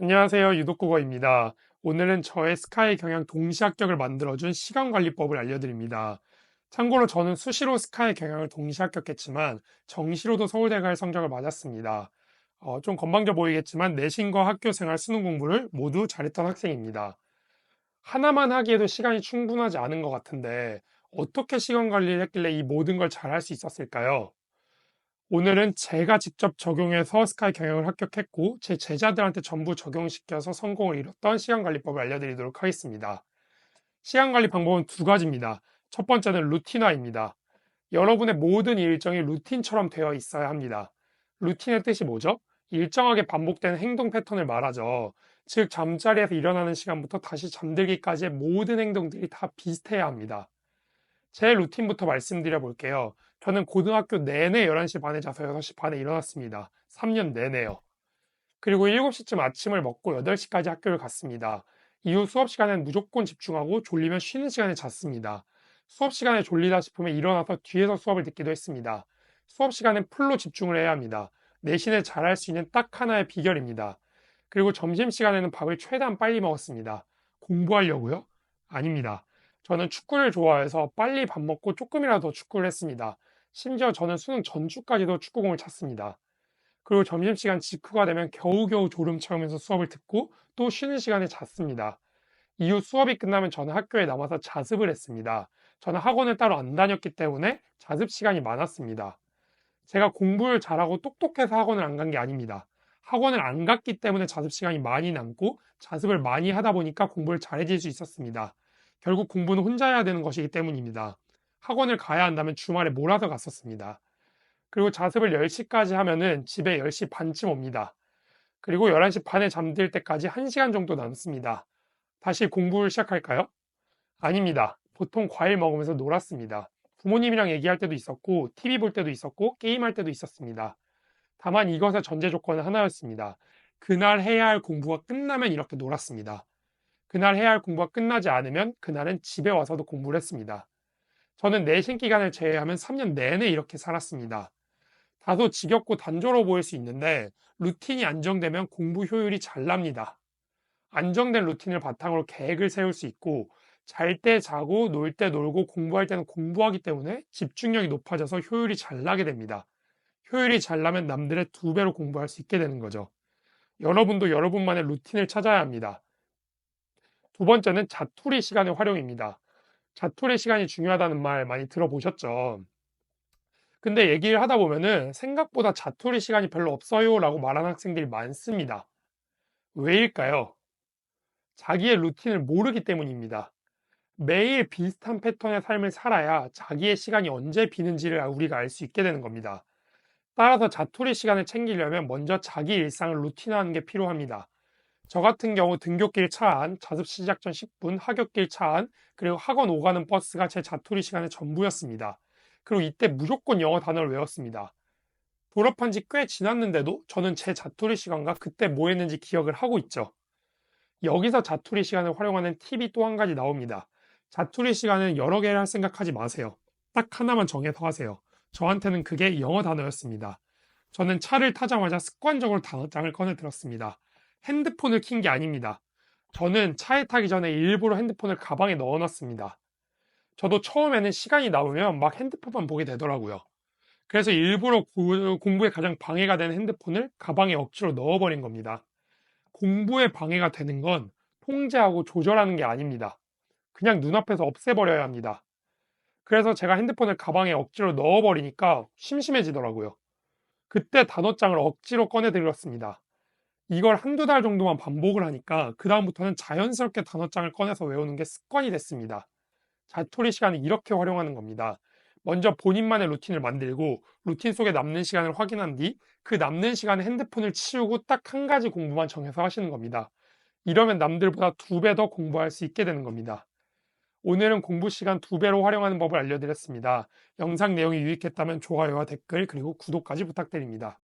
안녕하세요. 유독국어입니다. 오늘은 저의 스카이 경영 동시 합격을 만들어준 시간관리법을 알려드립니다. 참고로 저는 수시로 스카이 경영을 동시 합격했지만 정시로도 서울대 갈 성적을 맞았습니다. 좀 건방져 보이겠지만 내신과 학교 생활 수능 공부를 모두 잘했던 학생입니다. 하나만 하기에도 시간이 충분하지 않은 것 같은데 어떻게 시간 관리를 했길래 이 모든 걸 잘할 수 있었을까요? 오늘은 제가 직접 적용해서 스카이 경영을 합격했고, 제 제자들한테 전부 적용시켜서 성공을 이뤘던 시간관리법을 알려드리도록 하겠습니다. 시간관리 방법은 두 가지입니다. 첫 번째는 루틴화입니다. 여러분의 모든 일정이 루틴처럼 되어 있어야 합니다. 루틴의 뜻이 뭐죠? 일정하게 반복되는 행동 패턴을 말하죠. 즉, 잠자리에서 일어나는 시간부터 다시 잠들기까지의 모든 행동들이 다 비슷해야 합니다. 제 루틴부터 말씀드려 볼게요. 저는 고등학교 내내 11시 반에 자서 6시 반에 일어났습니다. 3년 내내요. 그리고 7시쯤 아침을 먹고 8시까지 학교를 갔습니다. 이후 수업 시간엔 무조건 집중하고 졸리면 쉬는 시간에 잤습니다. 수업 시간에 졸리다 싶으면 일어나서 뒤에서 수업을 듣기도 했습니다. 수업 시간엔 풀로 집중을 해야 합니다. 내신을 잘할 수 있는 딱 하나의 비결입니다. 그리고 점심시간에는 밥을 최대한 빨리 먹었습니다. 공부하려고요? 아닙니다. 저는 축구를 좋아해서 빨리 밥 먹고 조금이라도 더 축구를 했습니다. 심지어 저는 수능 전주까지도 축구공을 찼습니다. 그리고 점심시간 직후가 되면 겨우겨우 졸음 채우면서 수업을 듣고 또 쉬는 시간에 잤습니다. 이후 수업이 끝나면 저는 학교에 남아서 자습을 했습니다. 저는 학원을 따로 안 다녔기 때문에 자습 시간이 많았습니다. 제가 공부를 잘하고 똑똑해서 학원을 안 간 게 아닙니다. 학원을 안 갔기 때문에 자습 시간이 많이 남고 자습을 많이 하다 보니까 공부를 잘해질 수 있었습니다. 결국 공부는 혼자 해야 되는 것이기 때문입니다. 학원을 가야 한다면 주말에 몰아서 갔었습니다. 그리고 자습을 10시까지 하면은 집에 10시 반쯤 옵니다. 그리고 11시 반에 잠들 때까지 1시간 정도 남습니다. 다시 공부를 시작할까요? 아닙니다. 보통 과일 먹으면서 놀았습니다. 부모님이랑 얘기할 때도 있었고, TV 볼 때도 있었고, 게임할 때도 있었습니다. 다만 이것의 전제 조건은 하나였습니다. 그날 해야 할 공부가 끝나면 이렇게 놀았습니다. 그날 해야 할 공부가 끝나지 않으면 그날은 집에 와서도 공부를 했습니다. 저는 내신 기간을 제외하면 3년 내내 이렇게 살았습니다. 다소 지겹고 단조로워 보일 수 있는데 루틴이 안정되면 공부 효율이 잘 납니다. 안정된 루틴을 바탕으로 계획을 세울 수 있고 잘 때 자고 놀 때 놀고 공부할 때는 공부하기 때문에 집중력이 높아져서 효율이 잘 나게 됩니다. 효율이 잘 나면 남들의 2배로 공부할 수 있게 되는 거죠. 여러분도 여러분만의 루틴을 찾아야 합니다. 두 번째는 자투리 시간의 활용입니다. 자투리 시간이 중요하다는 말 많이 들어보셨죠? 근데 얘기를 하다 보면은 생각보다 자투리 시간이 별로 없어요 라고 말하는 학생들이 많습니다. 왜일까요? 자기의 루틴을 모르기 때문입니다. 매일 비슷한 패턴의 삶을 살아야 자기의 시간이 언제 비는지를 우리가 알 수 있게 되는 겁니다. 따라서 자투리 시간을 챙기려면 먼저 자기 일상을 루틴화하는 게 필요합니다. 저 같은 경우 등굣길 차 안, 자습 시작 전 10분, 하굣길 차 안, 그리고 학원 오가는 버스가 제 자투리 시간의 전부였습니다. 그리고 이때 무조건 영어 단어를 외웠습니다. 졸업한 지 꽤 지났는데도 저는 제 자투리 시간과 그때 뭐 했는지 기억을 하고 있죠. 여기서 자투리 시간을 활용하는 팁이 또 한 가지 나옵니다. 자투리 시간은 여러 개를 할 생각하지 마세요. 딱 하나만 정해서 하세요. 저한테는 그게 영어 단어였습니다. 저는 차를 타자마자 습관적으로 단어장을 꺼내 들었습니다. 핸드폰을 킨 게 아닙니다. 저는 차에 타기 전에 일부러 핸드폰을 가방에 넣어 놨습니다. 저도 처음에는 시간이 남으면 막 핸드폰만 보게 되더라고요. 그래서 일부러 공부에 가장 방해가 되는 핸드폰을 가방에 억지로 넣어버린 겁니다. 공부에 방해가 되는 건 통제하고 조절하는 게 아닙니다. 그냥 눈앞에서 없애버려야 합니다. 그래서 제가 핸드폰을 가방에 억지로 넣어버리니까 심심해지더라고요. 그때 단어장을 억지로 꺼내들었습니다. 이걸 한두 달 정도만 반복을 하니까 그다음부터는 자연스럽게 단어장을 꺼내서 외우는 게 습관이 됐습니다. 자투리 시간을 이렇게 활용하는 겁니다. 먼저 본인만의 루틴을 만들고 루틴 속에 남는 시간을 확인한 뒤 그 남는 시간에 핸드폰을 치우고 딱 한 가지 공부만 정해서 하시는 겁니다. 이러면 남들보다 2배 더 공부할 수 있게 되는 겁니다. 오늘은 공부 시간 2배로 활용하는 법을 알려드렸습니다. 영상 내용이 유익했다면 좋아요와 댓글 그리고 구독까지 부탁드립니다.